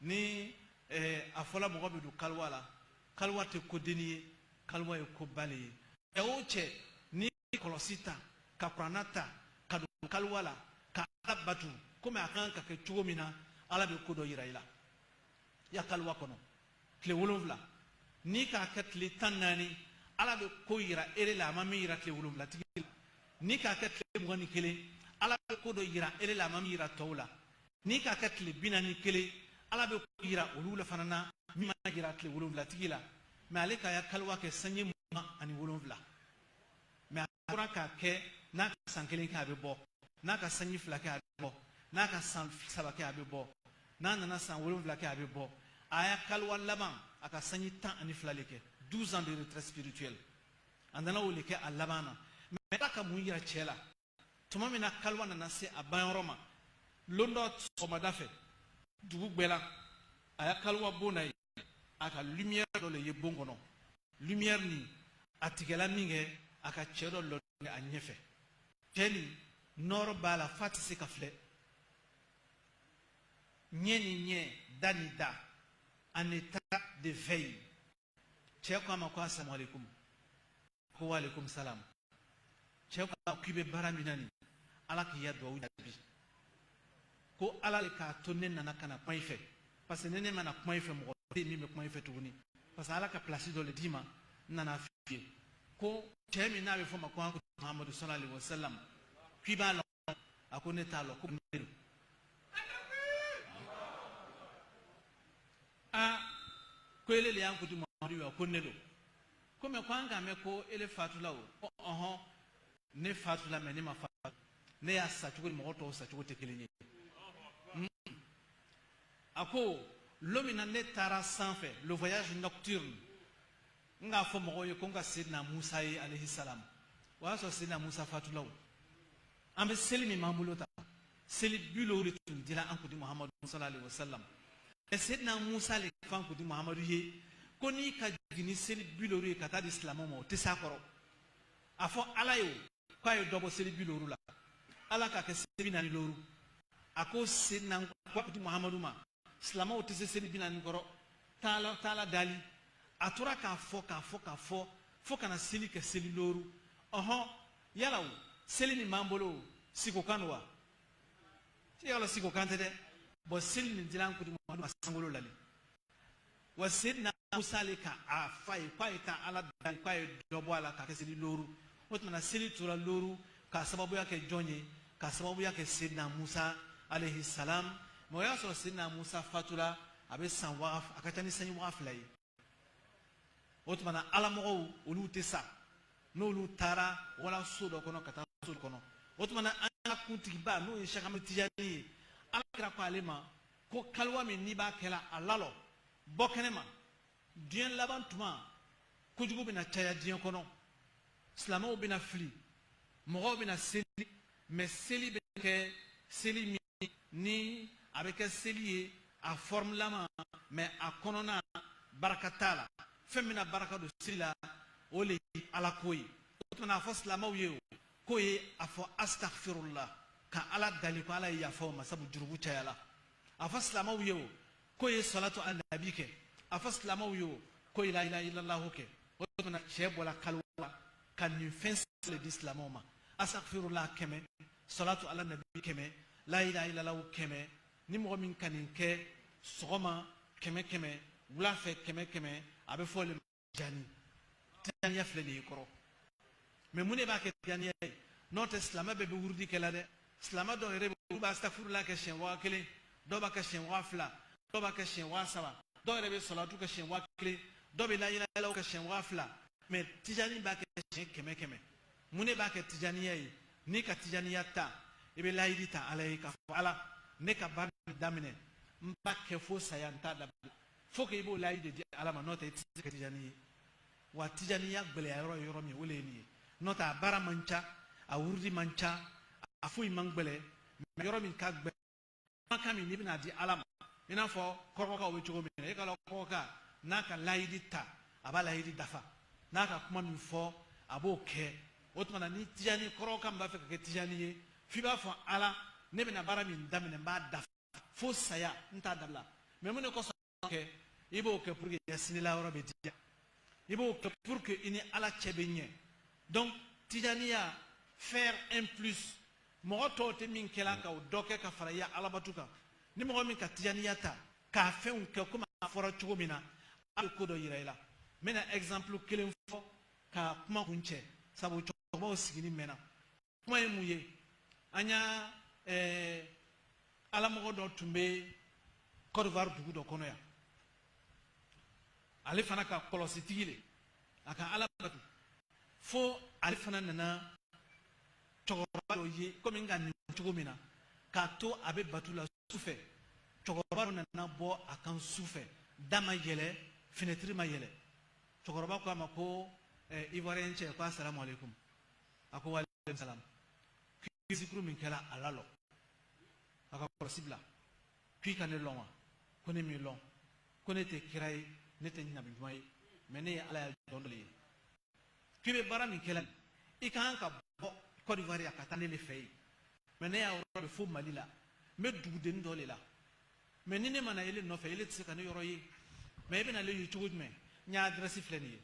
ni a fɔla mɔgɔ bɛ don kaliwa la kaliwa tɛ ko denni ye kaliwa ye ko bale ye ɛ o cɛ ni kɔlɔsi ta ka kuranna ta ka don kaliwa la ka ala batu komi a kan ka kɛ cogo min na ala bɛ ko dɔ yira i la i ya kaliwa kɔnɔ tile 7 ni k'a kɛ tile 14 ala bɛ ko yira ere la a ma min yira tile 7 tigi la ni k'a kɛ tile 21 ala bɛ ko dɔ yira ere la a ma min yira tɔw la ni k'a kɛ tile 41 ala bɛ ko yira olu la fana na min ma yira tile 7 tigi la mais ale k'a ya kaliwa kɛ sanji 27 mais a tora k'a kɛ n'a ka san 1 kɛ a bɛ bɔ n'a ka sanji 2 kɛ a bɛ bɔ n'a ka san 3 kɛ a bɛ bɔ n'a nana san 7 kɛ a bɛ bɔ a ya kaliwa laban a ka sanji 12 le kɛ 12 ans de retraite spirituelle a nana o le kɛ a laban na mais ala ka mun yira cɛ la tuma min na kaliwa nana se a banyɔrɔ ma lon dɔ sɔgɔmada fɛ dugu bɛɛ la a ya kaliwa bon na ye a ka lumière dɔ le ye bon kɔnɔ lumière ni a tigɛla min kɛ a ka cɛ dɔ lɔnni a ɲɛfɛ cɛ ni nɔɔrɔ b'a la f'a tɛ se ka filɛ ɲɛ ni ɲɛ da ni da en état de veille cɛ ko a ma ko assalamu alaikum ko wa alaikum salam cɛ ko a k'i bɛ baara min na nin ala k'i ya duwawu jaabi ko ala le k'a to ne nana ka na kuma i fɛ parce que ne ne mana kuma i fɛ mɔgɔ tɛ min bɛ kuma i fɛ tuguni parce que ala ka place dɔ le d'i ma n nana f'i ye ko cɛ min n'a bɛ fɔ ma ko an ko Muhamadu sallallahu alaihi wa sallam k'i b'a lɔn a ko ne t'a lɔn ko ne don ko ele le y'an kuti Muhamadu ye ko ne don ko mɛ ko an k'a mɛn ko ele fatula o ko ɔhɔn ne fatula mɛ ne ma fatu ne y'a sa cogo ni mɔgɔ tɔw sa cogo tɛ kelen ye a ko lo min na ne taara sanfɛ le voyage nocturne n k'a fɔ mɔgɔw ye ko n ka Seydina Musa ye alayhi salam o y'a sɔrɔ Seydina Musa fatula o an bɛ seli min b'an bolo ta seli 70 de tun dira an kuti Muhamadu sallallahu alaihi wa sallam mais Seydina Musa le ka fɔ an kuti Muhamadu ye ko n'i ka jigin ni seli 70 ye ka taa di silamɛw ma o tɛ s'a kɔrɔ a fɔ ala ye o k'a ye dɔ bɔ seli 70 la ala k'a kɛ seli 40 a ko Seydina kuti Muhamadu ma silamɛw tɛ se seli 40 kɔrɔ taala dali a tora k'a fɔ fo kana seli kɛ seli 4 ɔhɔn yala o seli min b'an bolo sikokan wa yala sikokan tɛ dɛ bon seli nin dira an kuti Muhamadu ma sankolo lali wa Seydina Musa le ka a fa ye k'a ye taa ala dali k'a ye dɔ bɔ a la k'a kɛ seli 4 o tuma na seli tora 4 k'a sababuya kɛ jɔn ye ka sababuya kɛ Seydina Musa alayhi salam mais o y'a sɔrɔ Seydina Musa fatula a bɛ san wagaf a ka ca ni sanji waga 2 ye o tuma na alamɔgɔw olu tɛ sa n'olu taara wala so dɔ kɔnɔ ka taa so dɔ kɔnɔ o tuma na an ka kuntigiba n'o ye Cheikh Ahmed Tijani ye Ala kira ko ale ma ko kaliwa min n'i b'a kɛla a lalɔ bɔ kɛnɛ ma diɲɛ laban tuma kojugu bɛna caya diɲɛ kɔnɔ silamɛw bɛna fili mɔgɔw bɛna seli mais seli bɛ kɛ seli min ni a bɛ kɛ seli ye a forme lama mais a kɔnɔna baraka t'a la fɛn min na baraka don seli la o le ye Ala ko ye o tuma na a fɔ silamɛw ye k'o ye a fɔ astaghfirullah ka Ala dali ko Ala ye yafa o ma sabu jurumu cayala a fɔ silamɛw ye k'o ye salatu ala nabi kɛ a fɔ silamɛw ye k'o ye la ilaha illallah kɛ o tuma na cɛ bɔla kaliwa la ka nin fɛn saba di silamɛw ma astaghfirullah 100 salatu ala nabi 100 la ilaha illallah 100 ni mɔgɔ min ka nin kɛ sɔgɔma 100 wula fɛ 100 a bɛ fɔ le jani tijaniya filɛ de ye kɔrɔ mais mun de b'a kɛ tijaniya ye n'o tɛ silamɛ bɛɛ bɛ wurudi kɛ la dɛ silamɛ dɔw yɛrɛ olu b'a astaghfirullah kɛ siɲɛ 1000 dɔw b'a kɛ siɲɛ 2000 dɔw b'a kɛ siɲɛ 3000 dɔw yɛrɛ bɛ salatu kɛ siɲɛ 1000 dɔw bɛ la ilaha illallah kɛ siɲɛ 2000 mais tijani b'a kɛ siɲɛ 100 mun de b'a kɛ tijaniya ye ni ka tijaniya ta i bɛ layidi ta Ala ye k'a fɔ Ala ne ka baara daminɛ n b'a kɛ fo saya n t'a dabila fo que i b'o layidi de di Ala ma n'o tɛ i tɛ se ka tijani ye wa tijaniya gɛlɛya yɔrɔ ye yɔrɔ min o le ye nin ye n'o tɛ a baara man ca a wurudi man ca a foyi man gɛlɛ mais yɔrɔ min ka gɛlɛn kumakan min n'i bɛna di Ala ma i n'a fɔ kɔrɔbɔrɔkaw bɛ cogo min na e ka kɔrɔbɔrɔka n'a ka layidi ta a b'a layidi dafa n'a ka kuma min fɔ a b'o kɛ o tuma na ni tijani kɔrɔbɔrɔka min b'a fɛ ka kɛ tijani ye f'i b'a fɔ Ala ne bɛna baara min daminɛ n b'a dafa fo saya n t'a dabila mais mun de kɔsɔn kɛ i b'o kɛ pour que yasinila yɔrɔ bɛ diya i b'o kɛ pour que i ni Ala cɛ bɛ ɲɛ donc tijaniya faire un plus mɔgɔ tɔw tɛ min kɛla ka o dɔ kɛ ka fara i Alabatu kan ni mɔgɔ min ka tijaniya ta k'a fɛnw kɛ komi a fɔra cogo min na a bɛ ko dɔ yira i la n bɛna exemple kelen fɔ ka kuma kun cɛ sabu cɛkɔrɔbaw sigini mɛnna kuma ye mun ye an y'a alamɔgɔ dɔ tun bɛ Côte d'Ivoire dugu dɔ kɔnɔ yan ale fana ka kɔlɔsitigi le a ka Ala bato fo ale fana nana cɛkɔrɔba dɔ ye komi n ka nin cogo min na k'a to a bɛ bato la sufɛ cɛkɔrɔba dɔ nana bɔ a kan sufɛ da ma yɛlɛ fenêtre ma yɛlɛ cɛkɔrɔba ko a ma ko ivoirien cɛ ko assalamu alaikum a ko wa alaikum salam k'i zikuru min kɛra a lalɔ a ka kɔlɔsi bila k'i ka ne lɔn wa ko ne m'i lɔn ko ne tɛ kira ye ne tɛ nabi ɲuman ye mais ne ye Ala ya jɔn dɔ ye k'i bɛ baara min kɛla i ka kan ka bɔ Côte d'Ivoire yan ka taa ne de fɛ yen mais ne y'a yɔrɔ bɛ fo Mali la n bɛ dugudennin dɔ de la mais ni ne ma na ele nɔfɛ ele tɛ se ka ne yɔrɔ ye mais i bɛ na ale ye cogo jumɛn n y'a adresse filɛ nin ye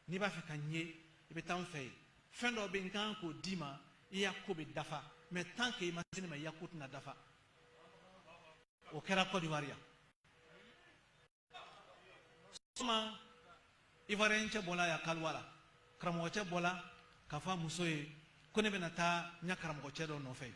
n'i b'a fɛ ka n ye i bɛ taa n fɛ yen fɛn dɔ bɛ n kan k'o d'i ma i y'a ko bɛ dafa mais tant que i ma se ne ma i y'a ko tɛna dafa o kɛra Côte d'Ivoire yan soma ivoirien cɛ bɔla yan kaliwa la karamɔgɔ cɛ bɔla k'a fɔ a muso ye ko ne bɛna taa n ka karamɔgɔ cɛ dɔ nɔfɛ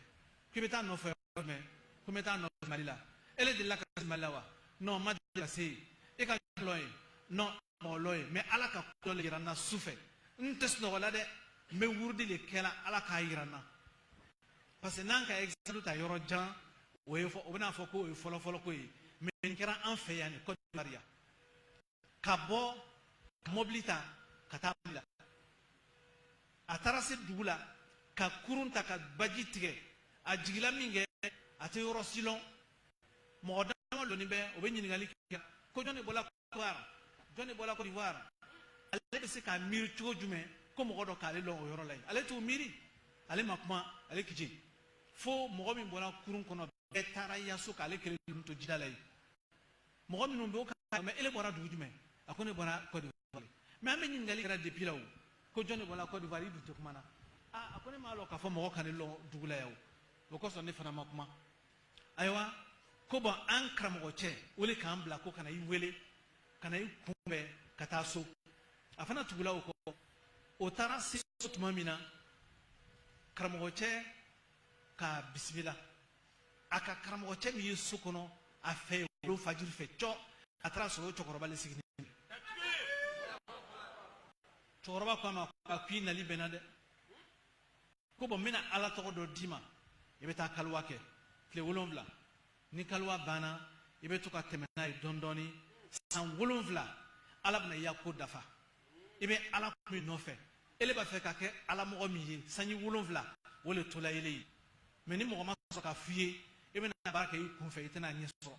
k'i bɛ taa nɔfɛ mɛn ko n bɛ taa nɔfɛ Mali la ele delila ka se Mali la wa non ma deli ka se yen e ka lɔ ye non mɔgɔ lɔ ye mais Ala ka ko dɔ le yira n na sufɛ n tɛ sunɔgɔ la dɛ n bɛ wurudi le kɛla Ala k'a yira n na parce que n'an ka exemple ta yɔrɔ jan o ye o bɛna fɔ ko o ye fɔlɔfɔlɔ ko ye mais nin kɛra an fɛ yan ni Côte d'Ivoire yan ka bɔ ka mobili ta ka taa Mali la a taara se dugu la ka kurun ta ka baji tigɛ a jigila min kɛ a tɛ yɔrɔ si lɔn mɔgɔ dama dɔɔnin bɛ o bɛ ɲininkali kɛ ko jɔn de bɔla Côte d'Ivoire jɔn de bɔla Côte d'Ivoire ale bɛ se k'a miiri cogo jumɛn ko mɔgɔ dɔ k'ale lɔn o yɔrɔ la yen ale t'o miiri ale ma kuma ale kici fo mɔgɔ min bɔra kurun kɔnɔ bɛɛ taara yaso k'ale kelen to jida la yen mɔgɔ minnu bɛ o kan mais ele bɔra dugu jumɛn a ko ne bɔra Côte d'Ivoire mais an bɛ ɲininkali kɛra depuis la o ko jɔn de bɔra Côte d'Ivoire i dun tɛ kuma na a ko ne m'a lɔn k'a fɔ mɔgɔ ka ne lɔn dugu la yan o kosɔn ne fana ma kuma ayiwa ko bɔn an karamɔgɔ cɛ o le k'an bila ko kana i wele kana i kunbɛn ka taa so a fana tugula o kɔ o taara se so tuma min na karamɔgɔ cɛ ka bisimila aka karamɔgɔ cɛ min ye so kɔnɔ a fɛ wolo fajiri fɛ cɔ a taara sɔrɔ o cɛkɔrɔba le sigilen cɛkɔrɔba ko a ma a k'i nali bɛnna dɛ ko bon n bɛna ala tɔgɔ dɔ d'i ma i bɛ taa kaliwa kɛ tile 7 ni kaliwa banna i bɛ to ka tɛmɛ n'a ye dɔɔni dɔɔni san 7 ala bɛna i ya ko dafa i bɛ ala kun min nɔfɛ ele b'a fɛ ka kɛ ala mɔgɔ min ye sanji 7 o le tola ele ye mais ni mɔgɔ ma sɔrɔ ka f'i ye i bɛna baara kɛ i kunfɛ i tɛna ɲɛ sɔrɔ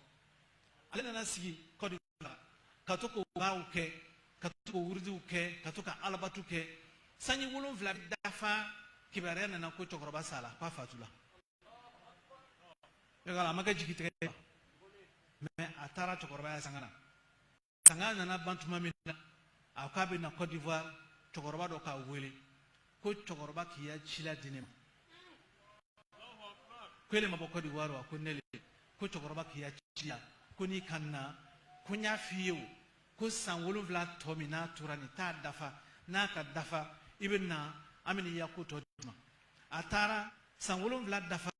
ale nana sigi Côte d'Ivoire ka to k'o baaraw kɛ ka to k'o wuridiw kɛ ka to ka alabatu kɛ sanji 7 dafa kibaruya nana ko cɛkɔrɔba sala k'a fatula a ma kɛ jigitigɛ mais a taara cɛkɔrɔba ya sanga nana ban tuma min na a k'a bɛ na Côte d'Ivoire cɛkɔrɔba dɔ k'a wele ko cɛkɔrɔba k'i ya ci la di ne ma ko ele ma bɔ Côte d'Ivoire wa ko ne le ko cɛkɔrɔba k'i ya ci la ko n'i ka na ko n y'a f'i ye o ko san 7 tɔ min n'a tora nin t'a dafa n'a ka dafa i bɛ na an bɛ n'i ya ko tɔ di ma a taara san 7 dafa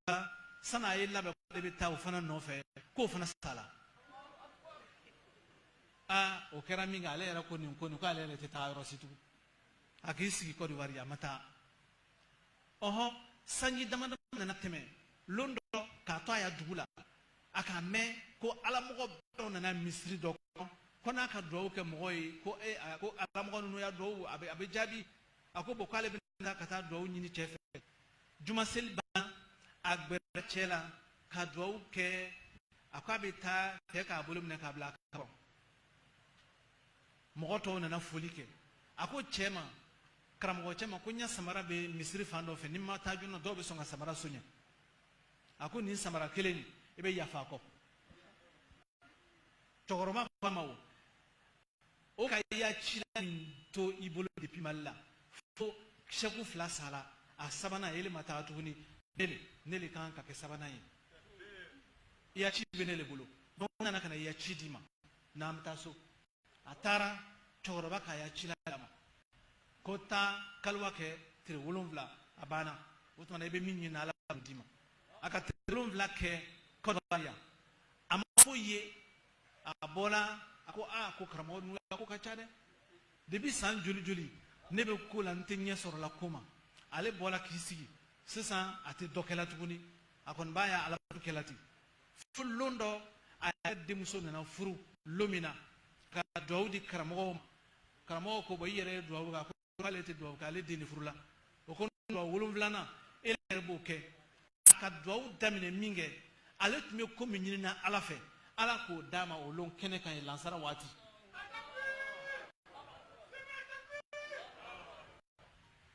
san'a ye labɛn ko ale bɛ taa o fana nɔfɛ k'o fana sala o kɛra min kɛ ale yɛrɛ ko nin ko ale yɛrɛ tɛ taa yɔrɔ si tugun a k'i sigi Côte d'Ivoire a ma taa sanji damadama nana tɛmɛ lon dɔ k'a to a ya dugu la a k'a mɛn ko alamɔgɔ dɔw nana misiri dɔ kɔnɔ ko n'a ka dugawu kɛ mɔgɔ ye ko alamɔgɔ ninnu ya dugawu a bɛ jaabi a ko bon k'ale bɛna ka taa dugawu ɲini cɛ fɛ juma seli ban a gbɛrɛ cɛ la ka dugawu kɛ a ko a bɛ taa cɛ k'a bolo minɛ k'a bila a kɔrɔ mɔgɔ tɔw nana foli kɛ a ko cɛ ma karamɔgɔ cɛ ma ko n ya samara bɛ misiri fan dɔ fɛ ni ma taa joona dɔw bɛ sɔn ka samara soɲɛ a ko nin samara kelen i bɛ yafa a kɔ cɛkɔrɔba ko a ma o ka i ya ci la nin to i bolo depuis Mali la fo sɛku 2 sala a sabanan ele ma taa tuguni ne le kan ka kɛ sabanan ye i ya ci bɛ ne le bolo donc n nana ka na i ya ci di ma n'an bɛ taa so a taara cɛkɔrɔba k'a ya ci la d'a ma ko taa kaliwa kɛ tile 7 a banna o tuma na i bɛ min ɲini ala b'o d'i ma a ka tile 7 kɛ Côte d'Ivoire a ma foyi ye a bɔla a ko ko karamɔgɔ ninnu a ko ka ca dɛ depuis san joli ne bɛ ko la n tɛ ɲɛ sɔrɔ la ko ma ale bɔla k'i sigi sisan a tɛ dɔ kɛla tuguni a kɔni b'a ya alabatu kɛla ten fo lon dɔ a yɛrɛ denmuso nana furu lon min na ka dugawu di karamɔgɔw ma karamɔgɔw ko bon i yɛrɛ ye dugawu kɛ a ko k'ale tɛ dugawu kɛ ale den de furula o ko dugawu 7 e yɛrɛ b'o kɛ a ka dugawu daminɛ min kɛ ale tun bɛ ko min ɲini na ala fɛ ala k'o d'a ma o lon kɛnɛ kan ye lansara waati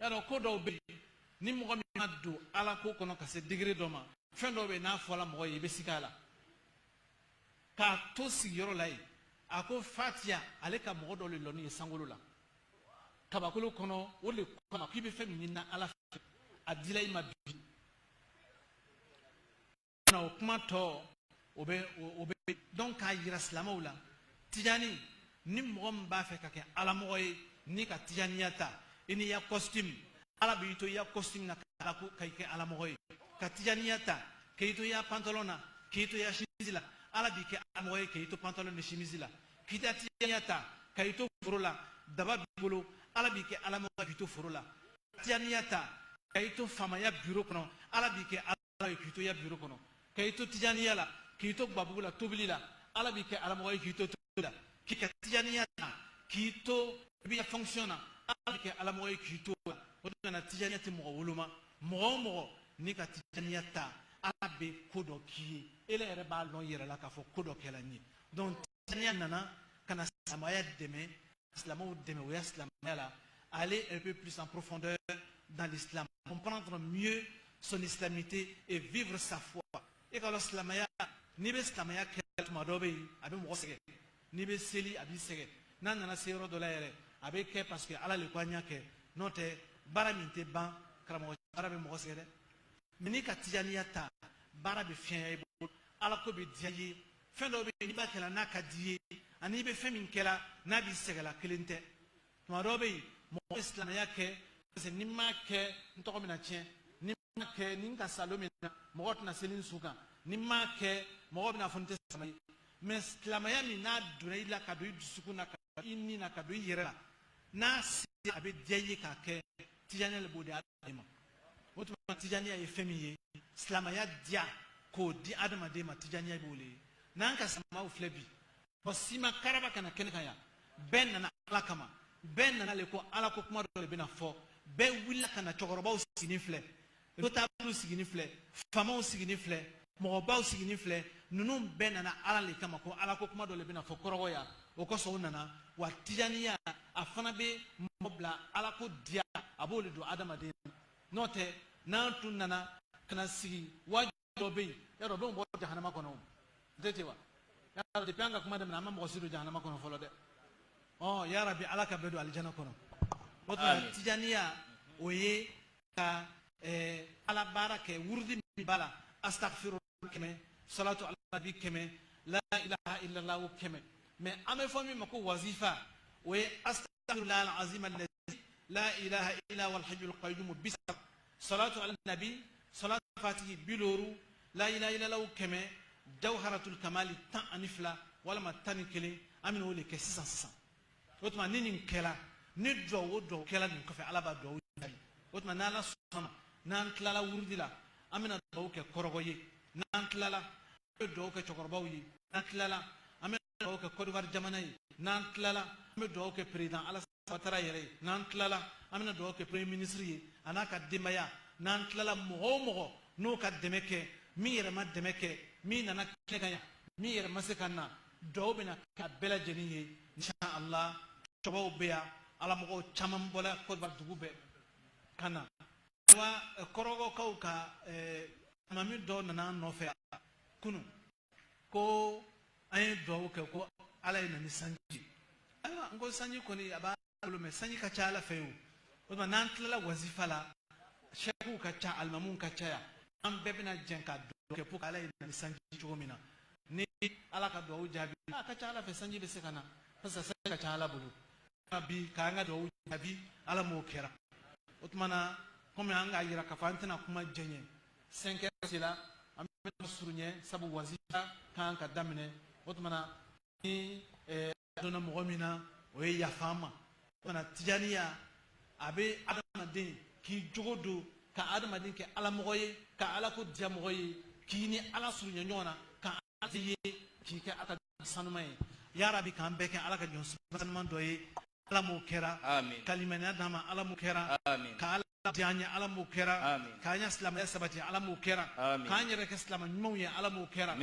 yadɔ ko dɔw bɛ yen ni mɔgɔ min ma don ala ko kɔnɔ ka se degré dɔ ma fɛn dɔw bɛ yen n'a fɔla mɔgɔ ye i bɛ sigi a la k'a to sigiyɔrɔ la yen a ko fatiya ale ka mɔgɔ dɔ le lɔnni ye sankolo la kabakolo kɔnɔ o de kama k'i bɛ fɛn min ɲini na ala fɛ a dila i ma bi o kuma tɔ o bɛ donc k'a yira silamɛw la tijani ni mɔgɔ min b'a fɛ ka kɛ alamɔgɔ ye ni ka tijaniya ta i n'i ya costume ala b'i to i ya costume na ka i kɛ alamɔgɔ ye ka tijaniya ta k'i to i ya pantalon na k'i to i ya chemise la ala b'i kɛ alamɔgɔ ye k'i to pantalon ni chemise la k'i ta tijaniya ta ka i to foro la daba b'i bolo ala b'i kɛ alamɔgɔ k'i to foro la tijaniya ta ka i to faamaya bureau kɔnɔ ala b'i kɛ alamɔgɔ ye k'i to i ya bureau kɔnɔ ka i to tijaniya la k'i to babugu la tobili la ala b'i kɛ alamɔgɔ ye k'i to tobili la k'i ka tijaniya ta k'i to i b'i ya fonction na ala b'i kɛ alamɔgɔ ye k'i to la o de nana tijaniya tɛ mɔgɔ woloma mɔgɔ o mɔgɔ n'i ka tijaniya ta ala bɛ ko dɔ k'i ye ele yɛrɛ b'a lɔn yɛrɛ la k'a fɔ ko dɔ kɛla n ye donc tijaniya nana ka na silamɛya dɛmɛ silamɛw dɛmɛ o ya silamɛya la aller un peu plus en profondeur dans l'islam comprendre mieux son islamité et vivre sa foi e ka dɔn silamɛya n'i bɛ silamɛya kɛ tuma dɔ bɛ yen a bɛ mɔgɔ sɛgɛn n'i bɛ seli a b'i sɛgɛn n'a nana se yɔrɔ dɔ la yɛrɛ a bɛ kɛ parce que ala le ko an y'a kɛ n'o tɛ baara min tɛ ban karamɔgɔ baara bɛ mɔgɔ sɛgɛn dɛ mais n'i ka tijaniya ta baara bɛ fiɲɛ i bolo ala ko bɛ diya i ye fɛn dɔw bɛ yen n'i b'a kɛla n'a ka di ye ani i bɛ fɛn min kɛla n'a b'i sɛgɛnla kelen tɛ tuma dɔw bɛ yen mɔgɔ bɛ silamɛya kɛ parce que ni n m'a kɛ n tɔgɔ bɛ na tiɲɛ ni n m'a kɛ ni n ka salo min na mɔgɔ tɛna seli su kan ni m'a kɛ mɔgɔ bɛna fɔ n tɛ silamɛ ye mais silamɛya min n'a donna i la ka don i dusukun na ka don i ni na ka don i yɛrɛ la n'a sera a bɛ diya i ye k'a kɛ tijaniya le b'o di adamaden ma o tuma tijaniya ye fɛn min ye silamɛya diya k'o di adamaden ma tijaniya b'o le ye n'an ka silamɛw filɛ bi ɔ sima karaba kana kɛnɛ kan yan bɛɛ nana ala kama bɛɛ nana le ko ala ko kuma dɔ de bɛna fɔ bɛɛ wulila ka na cɛkɔrɔbaw sigini filɛ notables sigini filɛ faamaw sigini filɛ mɔgɔbaw sigini filɛ ninnu bɛɛ nana ala le kama ko ala ko kuma dɔ de bɛna fɔ kɔrɔgɔ ya o kosɔn u nana wa tijaniya a fana bɛ mɔgɔ bila ala ko diya a b'o le don adamaden n'o tɛ n'an tun nana ka na sigi wajibi dɔ bɛ yen yarɔ dɔw bɔ jahanama kɔnɔ o tɛ ten wa yarɔ depuis an ka kuma daminɛ an ma mɔgɔ si don jahanama kɔnɔ fɔlɔ dɛ ɔ yarabi ala ka bɛɛ don alijana kɔnɔ o tuma tijaniya o ye ka ala baara kɛ wurudi min b'a la astaghfirullah kɛmɛ salatu ala nabi kɛmɛ la ilaha illallah kɛmɛ mais an bɛ fɔ min ma ko wazifa o ye astaghfirullah alazim allazi la ilaha illa wal hayyul qayyum bisa salatu ala nabi salatu fatihi biloru la ilaha illallah kɛmɛ jawharatul kamali 12 walama 11 an bɛna o de kɛ sisan o tuma ni nin kɛla ni duwawu o duwawu kɛla nin kɔfɛ ala b'a duwawu jaabi o tuma n'ala sɔnna n'an tilala wurudi la an bɛna duwawu kɛ kɔrɔgɔ ye n'an tilala an bɛ duwawu kɛ cɛkɔrɔbaw ye n'an tilala an bɛ duwawu kɛ Côte d'Ivoire jamana ye n'an tilala an bɛ duwawu kɛ président Alassane Ouattara yɛrɛ ye n'an tilala an bɛna duwawu kɛ premier ministre ye a n'a ka denbaya n'an tilala mɔgɔ o mɔgɔ n'o ka dɛmɛ kɛ min yɛrɛ ma dɛmɛ kɛ min nana kɛnɛ kan yan min yɛrɛ ma se ka na duwawu bɛna kɛ a bɛɛ lajɛlen ye inshallah cɛkɔrɔbaw bɛ yan ala mɔgɔw caman bɔla Côte d'Ivoire dugu bɛɛ ka na wa kɔrɔgɔkaw ka mami dɔ nana an nɔfɛ kunun ko an ye duwawu kɛ ko ala ye na ni sanji ayiwa n ko sanji kɔni a b'a bolo mɛ sanji ka ca ala fɛ yen o tuma n'an tilala wazifa la sɛkiw ka ca alimamuw ka ca yan an bɛɛ bɛna jɛ ka duwawu kɛ pour que ala ye na ni sanji cogo min na ni ala ka duwawu jaabi a ka ca ala fɛ sanji bɛ se ka na parce que sanji ka ca ala bolo bi k'an ka duwawu jaabi ala m'o kɛra o tuma na komi an k'a yira k'a fɔ an tɛna kuma jɛɲɛ 5 heures la an bɛ surunya sabu wazifa kan ka daminɛ o tuma na ni donna mɔgɔ min na o ye yafa an ma o tuma na tijaniya a bɛ adamaden k'i jogo don ka adamaden kɛ alamɔgɔ ye ka ala ko diya mɔgɔ ye k'i ni ala surunya ɲɔgɔn na ka ala ye k'i kɛ ala ka sanuma ye yarabi k'an bɛɛ kɛ ala ka jɔn sanuman dɔ ye ala m'o kɛra kalimaniya d'an ma ala m'o kɛra ka ala diya an ye ala m'o kɛra k'an ɲɛ silamɛya sabati ala m'o kɛra k'an yɛrɛ kɛ silamɛ ɲumanw ye ala m'o kɛra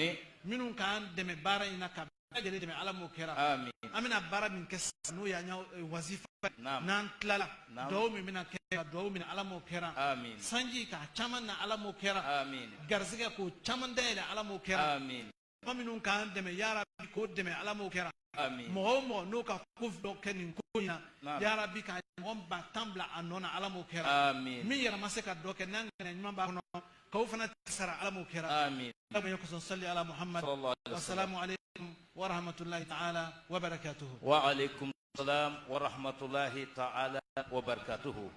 minnu k'an dɛmɛ baara in na ka bɛɛ lajɛlen dɛmɛ ala m'o kɛra an bɛna baara min kɛ sisan n'o y'an ka wazifa n'an tilala duwawu min bɛna kɛ ka duwawu min ala m'o kɛra sanji k'a caman na ala m'o kɛra garisɛgɛ k'o caman dayɛlɛ ala m'o kɛra mɔgɔ minnu k'an dɛmɛ yarabi k'o dɛmɛ ala m'o kɛra mɔgɔ o mɔgɔ n'o ka ko dɔ kɛ nin ko in na yarabi ka mɔgɔ ba 10 bila a nɔ na ala m'o kɛra min yɛrɛ ma se ka dɔ kɛ n'an ŋɛnɛ ɲuman b'a kɔnɔ k'aw fana sara ala m'o kɛra ala bɛ kosɔn salli ala muhammad wasalaamu aleykum wa rahmatulahi ta'ala wa barakatuhu. Wa aleykum salam wa rahmatulahi ta'ala wa barakatuhu.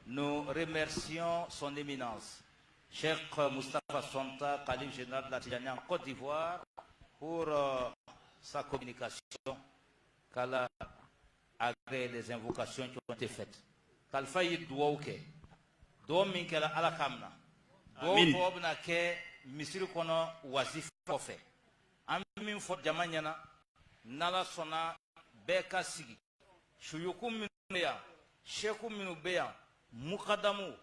Nous remercions son éminence Cheikh Moustapha Sonta, calife général de la Tijaniya en Côte d'Ivoire, pour sa communication, qu'elle a agréé les invocations qui ont été faites. Kalfa yi duwawu kɛ duwawu min kɛra ala kamna duwawu tɔw bɛna kɛ misiri kɔnɔ wazifa kɔfɛ an bɛ min fɔ jama ɲɛna n'ala sɔnna bɛɛ ka sigi suyuku minnu bɛ yan seku minnu bɛ yan mukadamu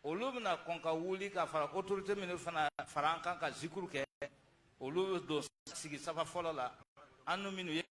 olu bɛna kɔn ka wuli ka fara autorité minnu fana fara an kan ka zikuru kɛ olu don sigi safa fɔlɔ la an n'u minnu ye